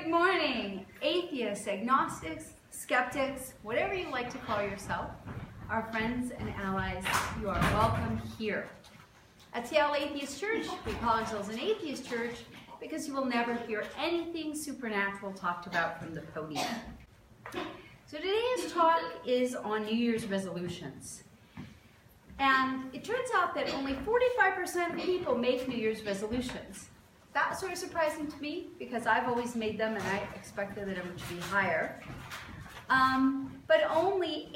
Good morning, atheists, agnostics, skeptics, whatever you like to call yourself, our friends and allies, you are welcome here. At Seattle Atheist Church, we call ourselves an atheist church because you will never hear anything supernatural talked about from the podium. So today's talk is on New Year's resolutions. And it turns out that only 45% of people make New Year's resolutions. That's sort of surprising to me because I've always made them and I expected that it would be higher. But only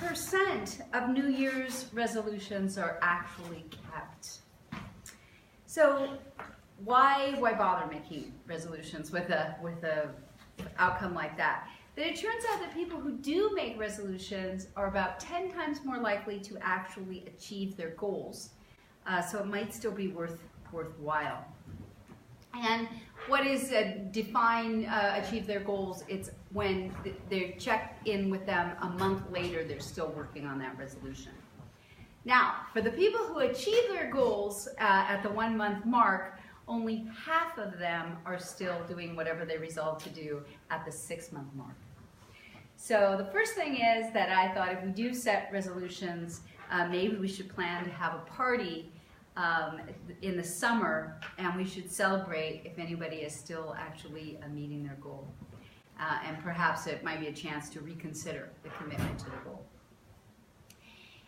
8% of New Year's resolutions are actually kept. So why bother making resolutions with a outcome like that? But it turns out that people who do make resolutions are about 10 times more likely to actually achieve their goals. So it might still be worthwhile. And what is achieve their goals? It's when they check in with them a month later, they're still working on that resolution. Now, for the people who achieve their goals at the 1 month mark, only half of them are still doing whatever they resolved to do at the 6 month mark. So the first thing is that I thought if we do set resolutions, maybe we should plan to have a party in the summer, and we should celebrate if anybody is still actually meeting their goal. And perhaps it might be a chance to reconsider the commitment to the goal.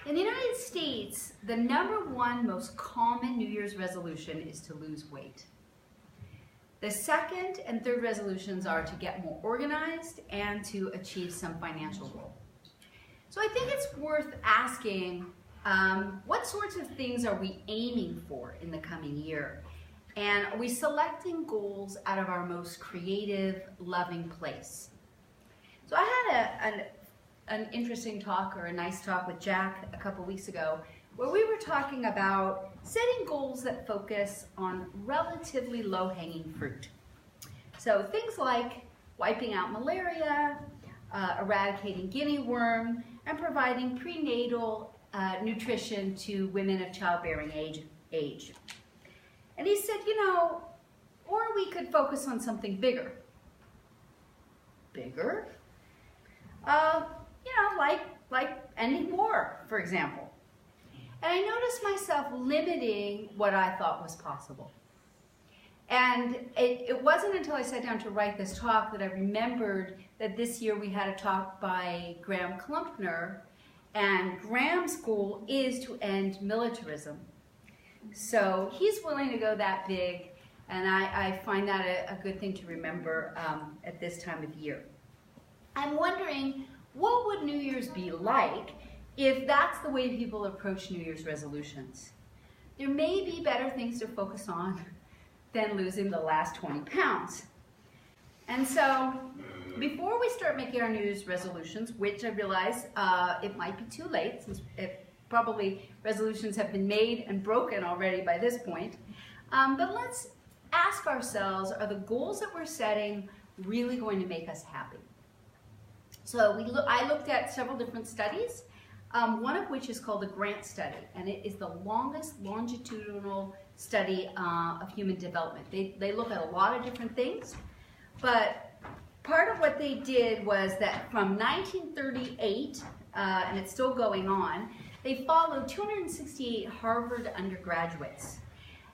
In the United States, the #1 most common New Year's resolution is to lose weight. The second and third resolutions are to get more organized and to achieve some financial goal. So I think it's worth asking, what sorts of things are we aiming for in the coming year? And are we selecting goals out of our most creative, loving place? So I had an interesting talk, or a nice talk with Jack a couple weeks ago, where we were talking about setting goals that focus on relatively low-hanging fruit. So things like wiping out malaria, eradicating guinea worm, and providing prenatal nutrition to women of childbearing age. And he said, or we could focus on something bigger. Bigger? Like ending war, for example. And I noticed myself limiting what I thought was possible. And it wasn't until I sat down to write this talk that I remembered that this year we had a talk by Graham Klumpner, and Graham's goal is to end militarism. So he's willing to go that big, and I find that a good thing to remember at this time of year. I'm wondering, what would New Year's be like if that's the way people approach New Year's resolutions? There may be better things to focus on than losing the last 20 pounds. And so, before we start making our New Year's resolutions, which I realize it might be too late, since probably resolutions have been made and broken already by this point, but let's ask ourselves, are the goals that we're setting really going to make us happy? So I looked at several different studies, one of which is called the Grant Study, and it is the longest longitudinal study of human development. They look at a lot of different things, but part of what they did was that from 1938, and it's still going on, they followed 268 Harvard undergraduates.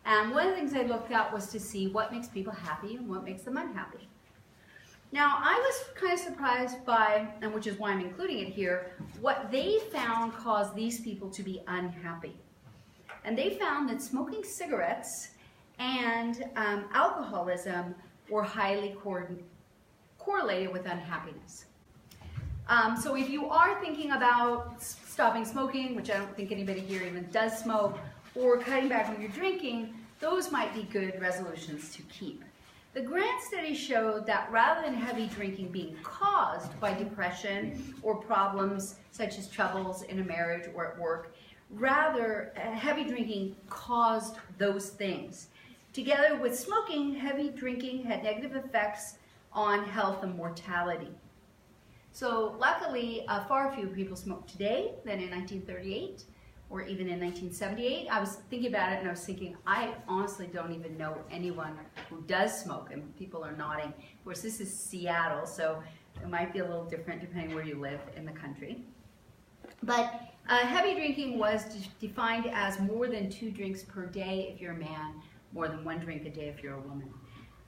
And one of the things they looked at was to see what makes people happy and what makes them unhappy. Now, I was kind of surprised by, and which is why I'm including it here, what they found caused these people to be unhappy. And they found that smoking cigarettes and alcoholism were highly correlated with unhappiness. So if you are thinking about stopping smoking, which I don't think anybody here even does smoke, or cutting back on your drinking, those might be good resolutions to keep. The Grant study showed that rather than heavy drinking being caused by depression or problems such as troubles in a marriage or at work, rather heavy drinking caused those things. Together with smoking, heavy drinking had negative effects on health and mortality. So luckily, far fewer people smoke today than in 1938 or even in 1978. I was thinking about it and I was thinking, I honestly don't even know anyone who does smoke, and people are nodding. Of course, this is Seattle, so it might be a little different depending where you live in the country. But heavy drinking was defined as more than 2 drinks per day if you're a man, more than 1 drink a day if you're a woman.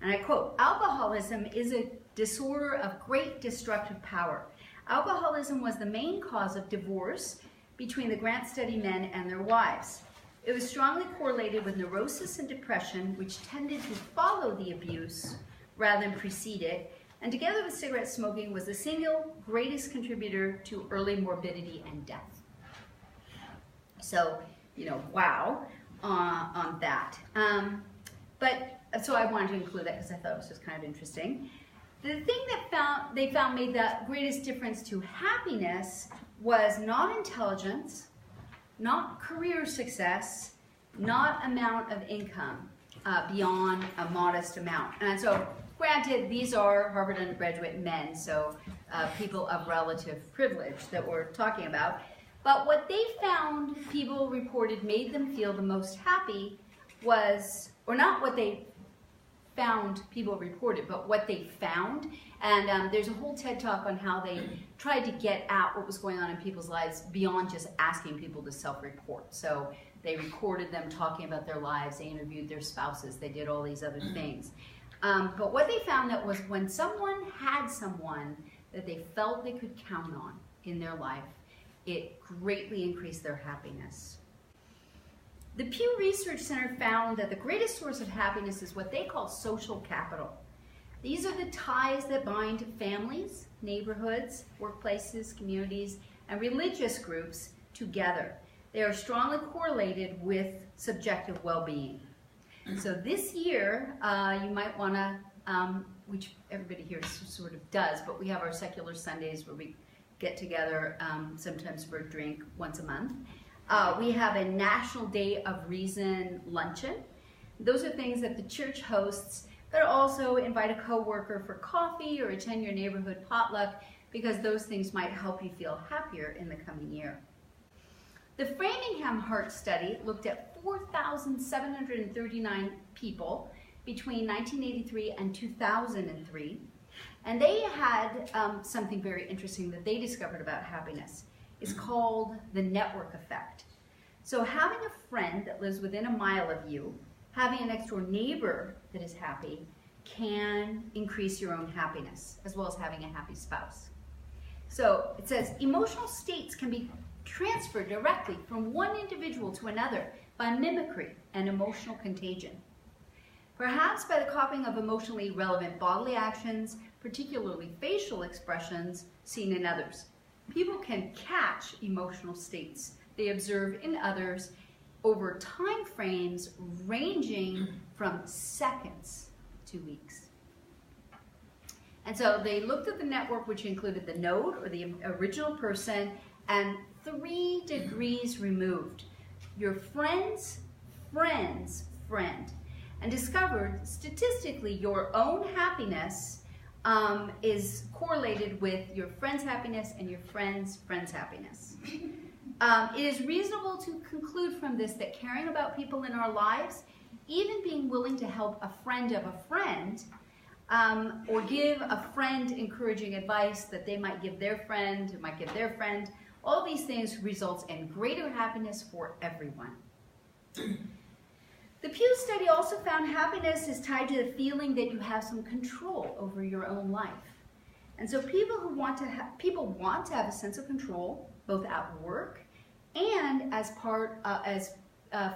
And I quote, "Alcoholism is a disorder of great destructive power. Alcoholism was the main cause of divorce between the Grant Study men and their wives. It was strongly correlated with neurosis and depression, which tended to follow the abuse rather than precede it, and together with cigarette smoking was the single greatest contributor to early morbidity and death." So, wow on that. So I wanted to include that because I thought it was just kind of interesting. The thing that they found made the greatest difference to happiness was not intelligence, not career success, not amount of income beyond a modest amount. And so, granted, these are Harvard undergraduate men, so people of relative privilege that we're talking about. But what they found people reported made them feel the most happy was, or not what they found people reported, but what they found. And there's a whole TED Talk on how they tried to get at what was going on in people's lives beyond just asking people to self-report. So they recorded them talking about their lives, they interviewed their spouses, they did all these other things. But what they found that was when someone had someone that they felt they could count on in their life, it greatly increased their happiness. The Pew Research Center found that the greatest source of happiness is what they call social capital. These are the ties that bind families, neighborhoods, workplaces, communities, and religious groups together. They are strongly correlated with subjective well-being. So this year, you might want to, which everybody here sort of does, but we have our secular Sundays where we get together sometimes for a drink once a month. We have a National Day of Reason luncheon. Those are things that the church hosts, but also invite a coworker for coffee or attend your neighborhood potluck, because those things might help you feel happier in the coming year. The Framingham Heart Study looked at 4,739 people between 1983 and 2003, and they had something very interesting that they discovered about happiness. It's called the network effect. So having a friend that lives within a mile of you, having a next door neighbor that is happy, can increase your own happiness, as well as having a happy spouse. So it says, emotional states can be transferred directly from one individual to another by mimicry and emotional contagion. Perhaps by the copying of emotionally relevant bodily actions, particularly facial expressions seen in others. People can catch emotional states they observe in others over time frames ranging from seconds to weeks. And so they looked at the network, which included the node, or the original person, and 3 degrees removed, your friend's friend's friend, and discovered statistically your own happiness is correlated with your friend's happiness and your friend's friend's happiness. It is reasonable to conclude from this that caring about people in our lives, even being willing to help a friend of a friend, or give a friend encouraging advice that they might give their friend, who might give their friend, all these things results in greater happiness for everyone. The Pew study also found happiness is tied to the feeling that you have some control over your own life. And so people want to have a sense of control, both at work and as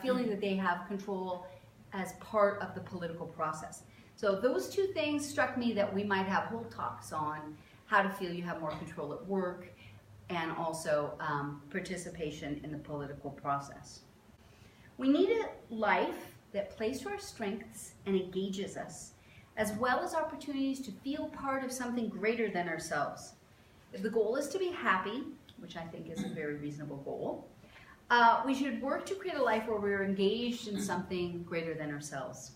feeling that they have control as part of the political process. So those 2 things struck me that we might have whole talks on how to feel you have more control at work, and also participation in the political process. We need a life that plays to our strengths and engages us, as well as opportunities to feel part of something greater than ourselves. If the goal is to be happy, which I think is a very reasonable goal, we should work to create a life where we're engaged in something greater than ourselves.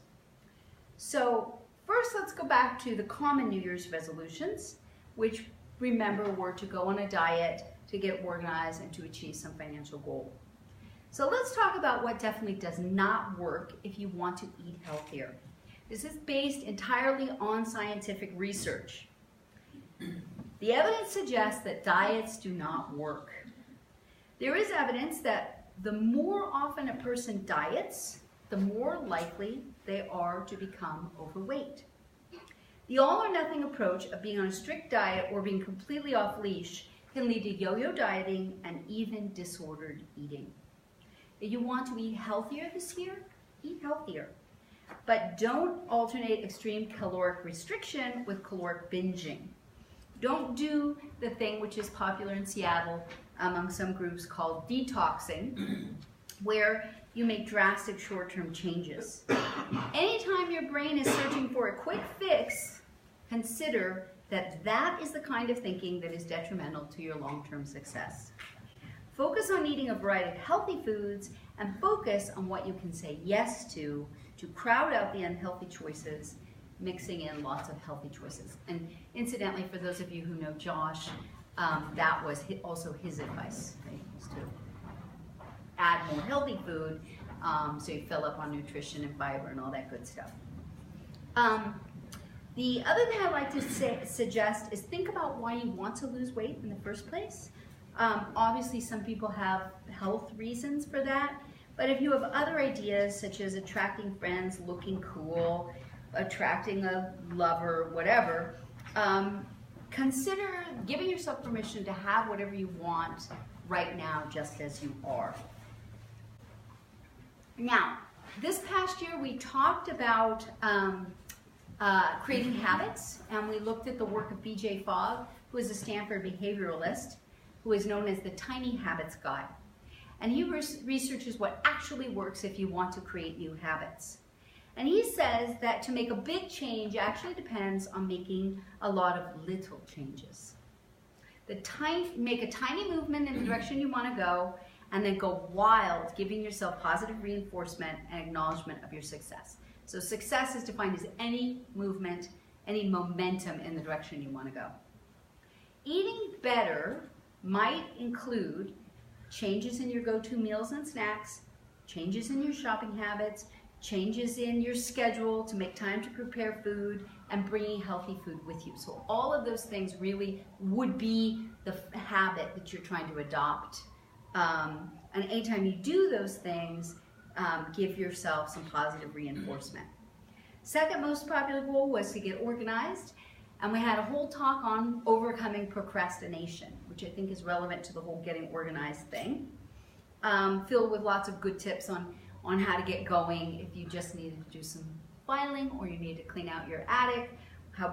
So first, let's go back to the common New Year's resolutions, which, remember, were to go on a diet, to get organized, and to achieve some financial goal. So let's talk about what definitely does not work if you want to eat healthier. This is based entirely on scientific research. The evidence suggests that diets do not work. There is evidence that the more often a person diets, the more likely they are to become overweight. The all-or-nothing approach of being on a strict diet or being completely off-leash can lead to yo-yo dieting and even disordered eating. If you want to eat healthier this year, eat healthier. But don't alternate extreme caloric restriction with caloric binging. Don't do the thing which is popular in Seattle among some groups called detoxing, where you make drastic short-term changes. Anytime your brain is searching for a quick fix, consider that that is the kind of thinking that is detrimental to your long-term success. Focus on eating a variety of healthy foods and focus on what you can say yes to crowd out the unhealthy choices, mixing in lots of healthy choices. And incidentally, for those of you who know Josh, that was also his advice, right? Was to add more healthy food so you fill up on nutrition and fiber and all that good stuff. The other thing I'd like to suggest is think about why you want to lose weight in the first place. Obviously, some people have health reasons for that, but if you have other ideas such as attracting friends, looking cool, attracting a lover, whatever, consider giving yourself permission to have whatever you want right now, just as you are. Now, this past year we talked about creating habits, and we looked at the work of B.J. Fogg, who is a Stanford behavioralist, who is known as the Tiny Habits Guy. And he researches what actually works if you want to create new habits. And he says that to make a big change actually depends on making a lot of little changes. Make a tiny movement in the direction you want to go, and then go wild, giving yourself positive reinforcement and acknowledgement of your success. So success is defined as any movement, any momentum in the direction you want to go. Eating better might include changes in your go-to meals and snacks, changes in your shopping habits, changes in your schedule to make time to prepare food, and bringing healthy food with you. So all of those things really would be the habit that you're trying to adopt. And anytime you do those things, give yourself some positive reinforcement. Second most popular goal was to get organized, and we had a whole talk on overcoming procrastination, which I think is relevant to the whole getting organized thing, filled with lots of good tips on how to get going if you just needed to do some filing or you needed to clean out your attic,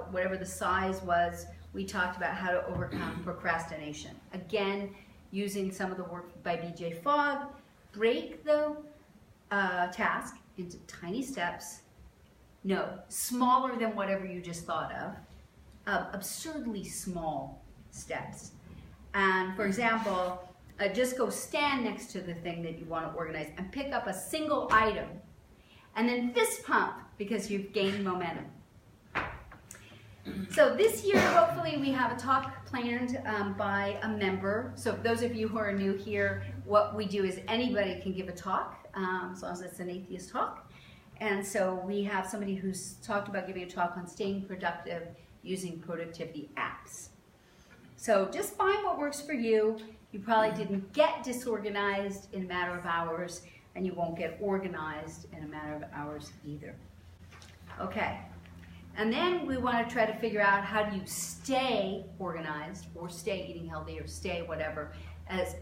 whatever the size was. We talked about how to overcome procrastination. Again, using some of the work by B.J. Fogg, break the task into tiny steps, smaller than whatever you just thought of, absurdly small steps. And for example, just go stand next to the thing that you want to organize and pick up a single item and then fist pump because you've gained momentum. So this year, hopefully, we have a talk planned by a member. So those of you who are new here, what we do is anybody can give a talk, as long as it's an atheist talk. And so we have somebody who's talked about giving a talk on staying productive using productivity apps. So just find what works for you. You probably didn't get disorganized in a matter of hours, and you won't get organized in a matter of hours either. Okay. And then we want to try to figure out how do you stay organized or stay eating healthy or stay whatever as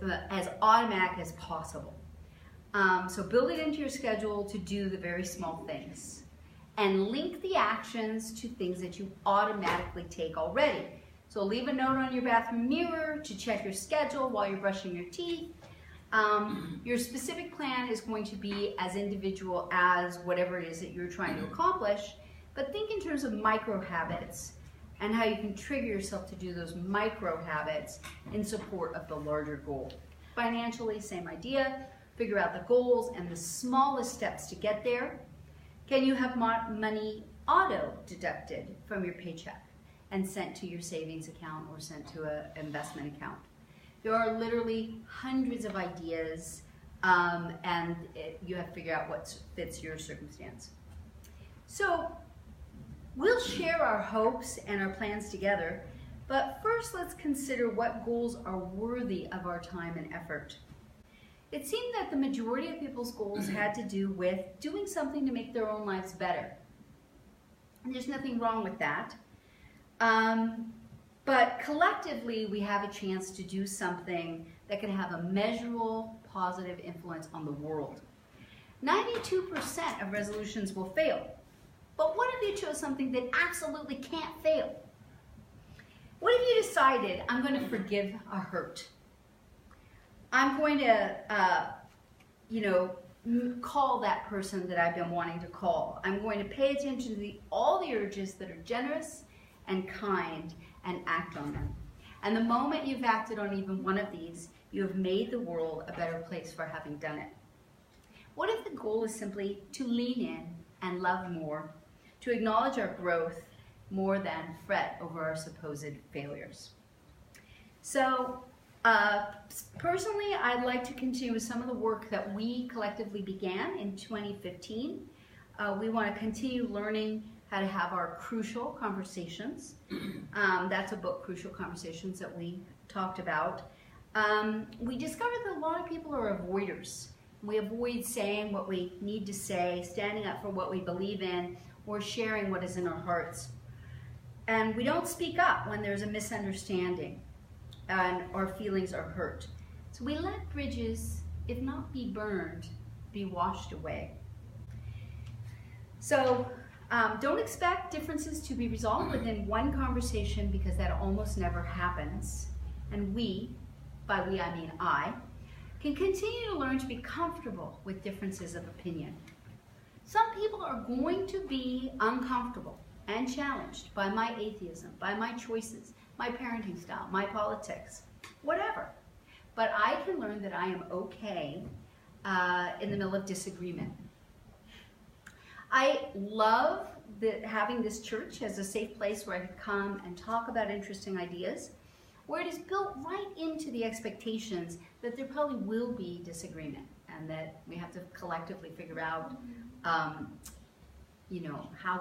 automatic as possible. So build it into your schedule to do the very small things and link the actions to things that you automatically take already. So leave a note on your bathroom mirror to check your schedule while you're brushing your teeth. Your specific plan is going to be as individual as whatever it is that you're trying to accomplish. But think in terms of micro habits and how you can trigger yourself to do those micro habits in support of the larger goal. Financially, same idea. Figure out the goals and the smallest steps to get there. Can you have money auto deducted from your paycheck and sent to your savings account or sent to an investment account? There are literally hundreds of ideas you have to figure out what fits your circumstance. So we'll share our hopes and our plans together, but first let's consider what goals are worthy of our time and effort. It seemed that the majority of people's goals had to do with doing something to make their own lives better. And there's nothing wrong with that. But collectively, we have a chance to do something that can have a measurable positive influence on the world. 92% of resolutions will fail. But what if you chose something that absolutely can't fail? What if you decided, I'm going to forgive a hurt? I'm going to, call that person that I've been wanting to call. I'm going to pay attention to all the urges that are generous and kind and act on them. And the moment you've acted on even one of these, you have made the world a better place for having done it. What if the goal is simply to lean in and love more, to acknowledge our growth more than fret over our supposed failures? So, personally, I'd like to continue with some of the work that we collectively began in 2015. We want to continue learning how to have our crucial conversations. That's a book, Crucial Conversations, that we talked about. We discovered that a lot of people are avoiders. We avoid saying what we need to say, standing up for what we believe in, or sharing what is in our hearts. And we don't speak up when there's a misunderstanding and our feelings are hurt. So we let bridges, if not be burned, be washed away. So don't expect differences to be resolved within one conversation, because that almost never happens. And we, by we I mean I, can continue to learn to be comfortable with differences of opinion. Some people are going to be uncomfortable and challenged by my atheism, by my choices, my parenting style, my politics, whatever. But I can learn that I am okay in the middle of disagreement. I love having this church as a safe place where I can come and talk about interesting ideas, where it is built right into the expectations that there probably will be disagreement, and that we have to collectively figure out how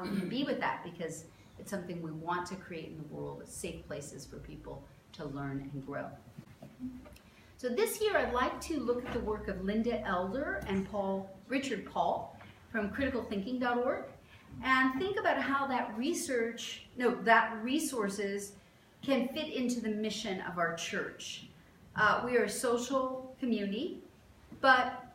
we can be with that, because it's something we want to create in the world, safe places for people to learn and grow. So this year I'd like to look at the work of Linda Elder and Richard Paul from criticalthinking.org, and think about how that resources can fit into the mission of our church. We are a social community, but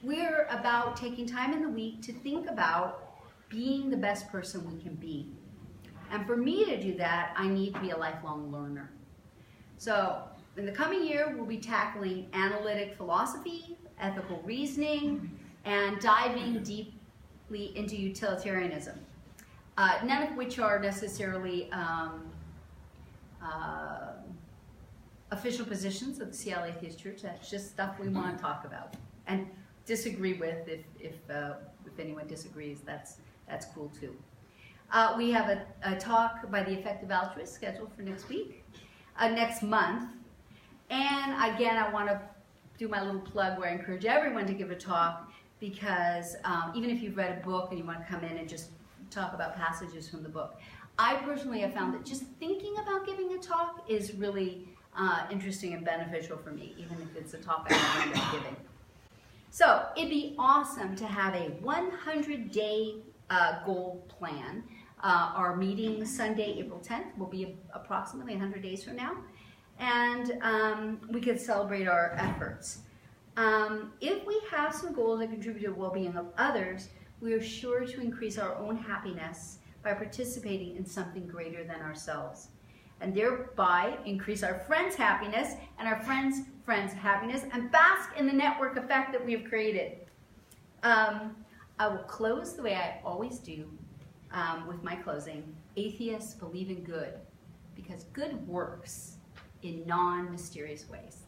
we're about taking time in the week to think about being the best person we can be. And for me to do that, I need to be a lifelong learner. So in the coming year, we'll be tackling analytic philosophy, ethical reasoning, and diving deeply into utilitarianism. None of which are necessarily official positions of the Seattle Atheist Church. That's just stuff we want to talk about and disagree with. If anyone disagrees, that's cool too. We have a talk by the Effective Altruist scheduled for next month. And again, I want to do my little plug where I encourage everyone to give a talk, because even if you've read a book and you want to come in and just talk about passages from the book, I personally have found that just thinking about giving a talk is really interesting and beneficial for me, even if it's a talk I don't end up giving. So it'd be awesome to have a 100-day goal plan. Our meeting Sunday, April 10th, will be approximately 100 days from now, and we could celebrate our efforts. If we have some goals that contribute to the well-being of others, we are sure to increase our own happiness by participating in something greater than ourselves, and thereby increase our friends' happiness and our friends' happiness, and bask in the network effect that we have created. I will close the way I always do with my closing. Atheists believe in good, because good works in non-mysterious ways.